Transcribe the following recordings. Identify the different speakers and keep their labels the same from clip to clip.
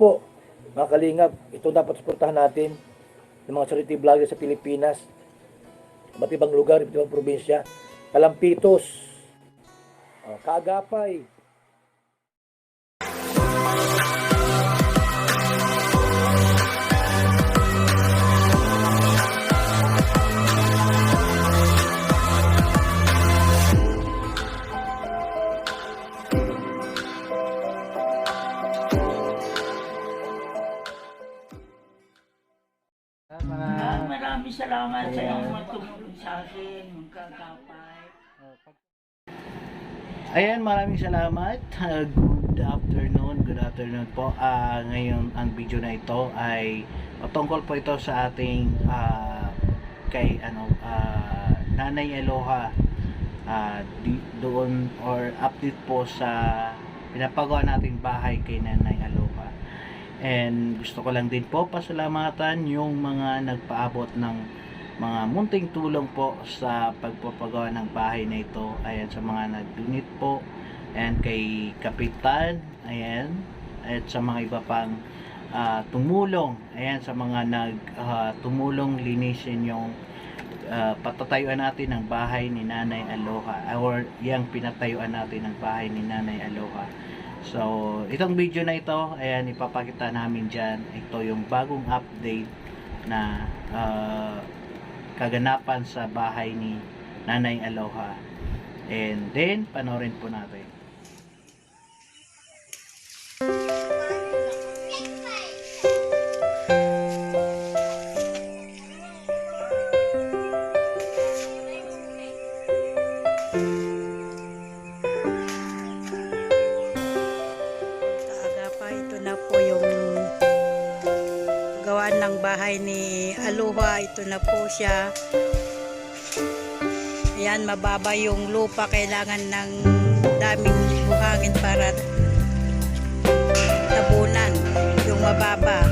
Speaker 1: po, mga kalingap, ito dapat suportahan natin ng mga charity vlogger sa Pilipinas, iba't ibang lugar, iba't ibang probinsya, Kalampitos, Kaagapay.
Speaker 2: Maraming salamat sa iyong mga tumulong sa akin, magkakapay.
Speaker 3: Ayan, maraming salamat. Good afternoon po. Ngayon ang video na ito ay tungkol po ito sa ating kay Nanay Aloha, doon or update po sa pinapagawa nating bahay kay Nanay Aloha. And gusto ko lang din po pasalamatan yung mga nagpaabot ng mga munting tulong po sa pagpapagawa ng bahay na ito. Ayan, sa mga nag-donate po, and kay Kapitan, ayan, at sa mga iba pang tumulong, ayan, sa mga tumulong linisin yung patatayuan natin ng bahay ni Nanay Aloha, or yung pinatayuan natin ng bahay ni Nanay Aloha. So, itong video na ito, ayan, ipapakita namin dyan. Ito yung bagong update na kaganapan sa bahay ni Nanay Aloha. And then, panoorin po natin.
Speaker 4: Ng bahay ni Aloha. Ito na po siya. Ayan, mababa yung lupa, kailangan ng daming buhangin para tabunan yung mababa.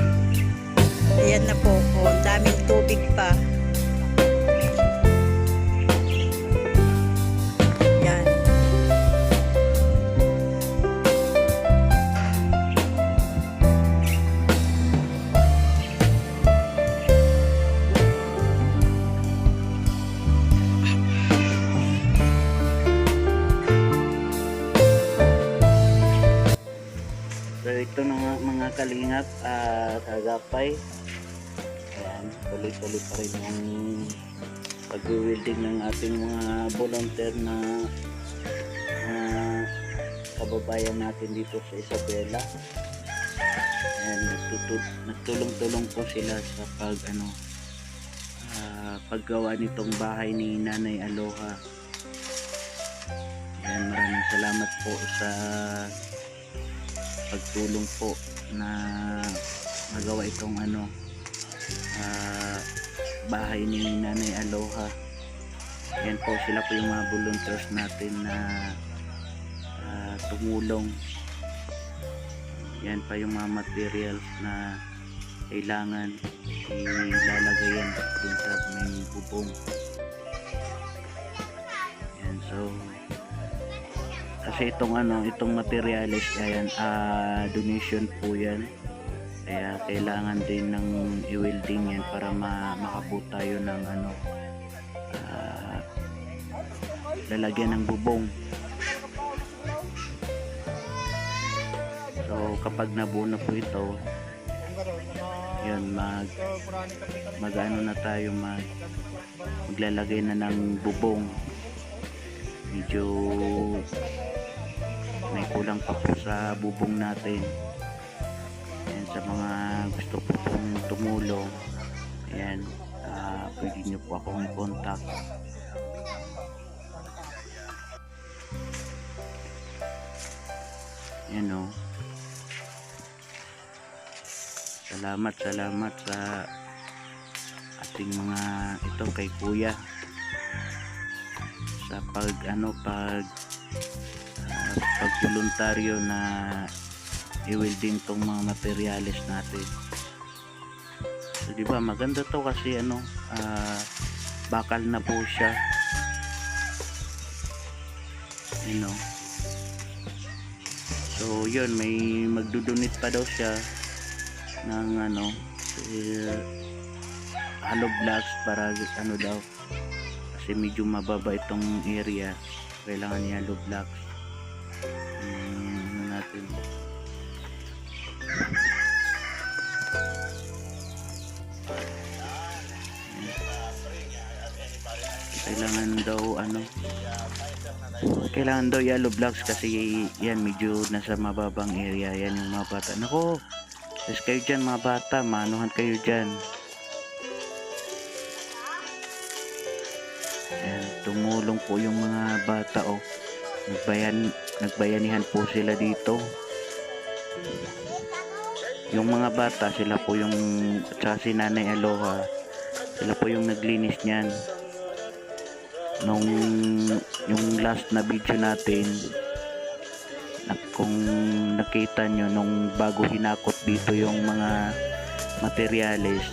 Speaker 4: Ayan na po, daming tubig pa. Ayan.
Speaker 3: Ito na nga mga kalingap, Kaagapay. Ayan, tuloy-tuloy pa rin yung pag-wielding ng ating mga volunteer na kababayan natin dito sa Isabela. Ayan, nagtulong-tulong po sila sa paggawa nitong bahay ni Nanay Aloha. Ayan, maraming salamat po sa pagtulong po na magawa itong bahay ni Nanay Aloha. Yan po, sila po yung mga volunteers natin na tumulong. Yan pa yung mga materials na kailangan ilalagay yan dun sa may bubong. Yan, so kasi itong materials, ayan, donation po yan, kaya kailangan din ng i-welding yan para makabuo tayo ng lalagyan ng bubong. So kapag nabuo na po ito, yun, na tayo, maglalagay na ng bubong. Medyo may kulang pa po sa bubong natin. Ayan, sa mga gusto po pong tumulong, ayan, pwede nyo po akong i-contact. Ayan, o. Salamat sa ating mga ito kay Kuya sa pag-voluntaryo na i-welding tong mga materials natin. So, di ba maganda to kasi bakal na po siya, you know. So yun, may magdudunit pa daw siya ng hollow blocks para daw, kasi medyo mababa itong area, kailangan niya hollow blocks. Natin kailangan daw yellow blocks kasi yan medyo nasa mababang area. Yan yung mga bata, nako, yes, kayo dyan mga bata, maanuhan kayo dyan. Ayan, tumulong po yung mga bata, oh. Nagbayanihan po sila dito. Yung mga bata, sila po yung, at si Nanay Aloha, sila po yung naglinis niyan. Nung yung last na video natin, kung nakita nyo, nung bago hinakot dito yung mga materyales,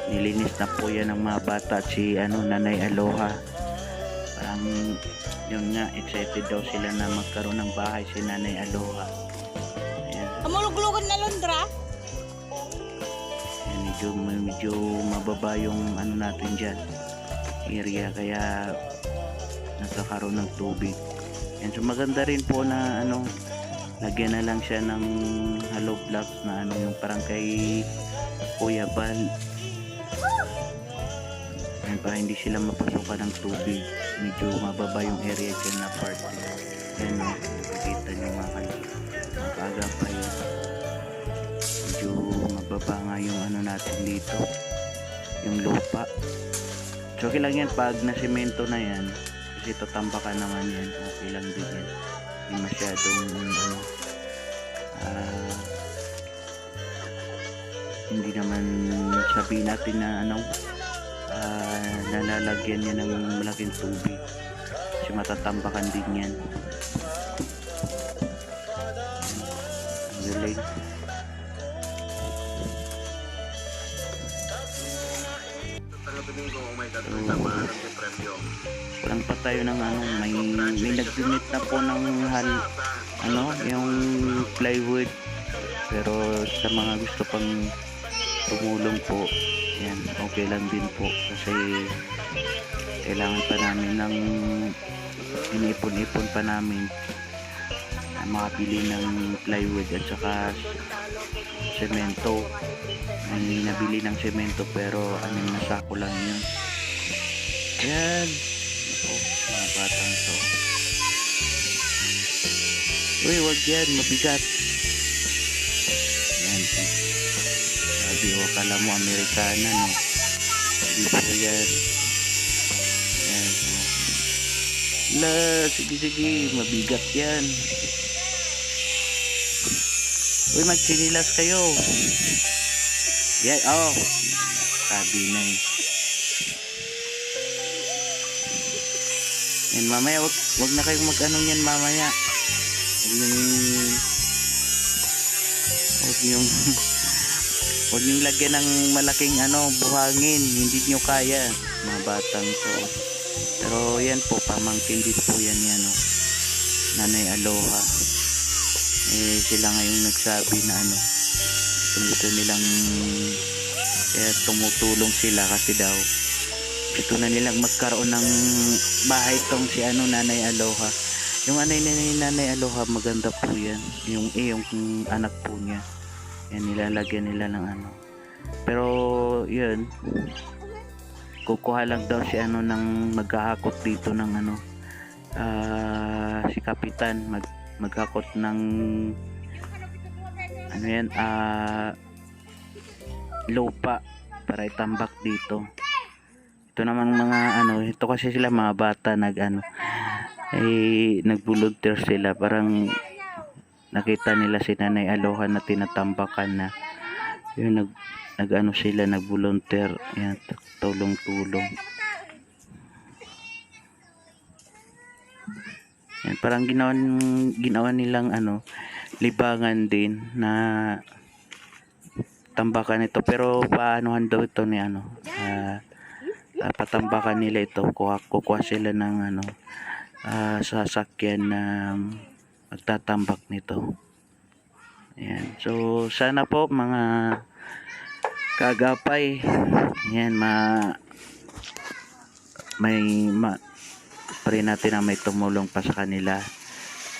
Speaker 3: nilinis na po yan ng mga bata at si Nanay Aloha. Parang yun nga, excited daw sila na magkaroon ng bahay si Nanay Aloha. Ayan.
Speaker 4: Amuluglugan na Londra?
Speaker 3: Ayan, medyo mababa yung natin dyan area, kaya nagkakaroon ng tubig. And so maganda rin po na lagyan na lang siya ng hollow blocks na yung parang kay Kuya Bal. And para hindi sila mapasukan ng tubig, medyo mababa yung area dyan na part. Yan o, nakikita nyo mga kaagapay, medyo mababa nga yung natin dito, yung lupa. So okay lang yan pag nasemento na yan, kasi tatambakan naman yan, okay lang din yan, hindi masyadong hindi naman sabihin natin na nalalagyan niya ng malaking tubig, kasi matatambakan din yan. Ang galing. Kulang pa tayo ng may nag-donate na po ng yung plywood, pero sa mga gusto pang tumulong po, yan, okay lang din po, kasi kailangan pa namin ng inipon-ipon pa namin na makabili ng plywood at saka semento. May nabili ng semento pero na sako lang yun. Ayan, mga batang to. Uy, wag yan, mabigat. Ayan, sabi ko, kala mo Amerikana, no? Hindi po yan. Ayan, sige, mabigat yan. Uy, magsinilas kayo. Yan, sabi na eh. Yan, mamaya, wag na kayong yan mamaya. Huwag yung lagyan ng malaking buhangin, hindi nyo kaya, mga batang to. Pero yan po, pamangkin din po yan Nanay Aloha. Sila ngayong nagsabi na gusto nilang, kaya tumutulong sila kasi daw gusto na nilang magkaroon ng bahay tong si Nanay Aloha. Yung Nanay Aloha, maganda po yan, yung anak po niya, yan, nilalagyan nila ng pero yun, kukuha lang daw si ng maghahakot dito ng si Kapitan maghakot ng lupa para itambak dito. Ito naman mga ito kasi sila mga bata nag-volunteer sila, parang nakita nila si Nanay Aloha na tinatambakan na yun, sila nag-volunteer, yan, tulong-tulong. Yan, parang ginawa nilang libangan din na tambakan ito, pero paanohan daw ito ni patambakan nila ito, kukuha sila ng sasakyan na magtatambak nito. Ayan. So, sana po mga kagapay, ayan, pray natin na may tumulong pa sa kanila.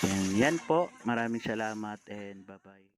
Speaker 3: Ayan, yan po. Maraming salamat and bye-bye.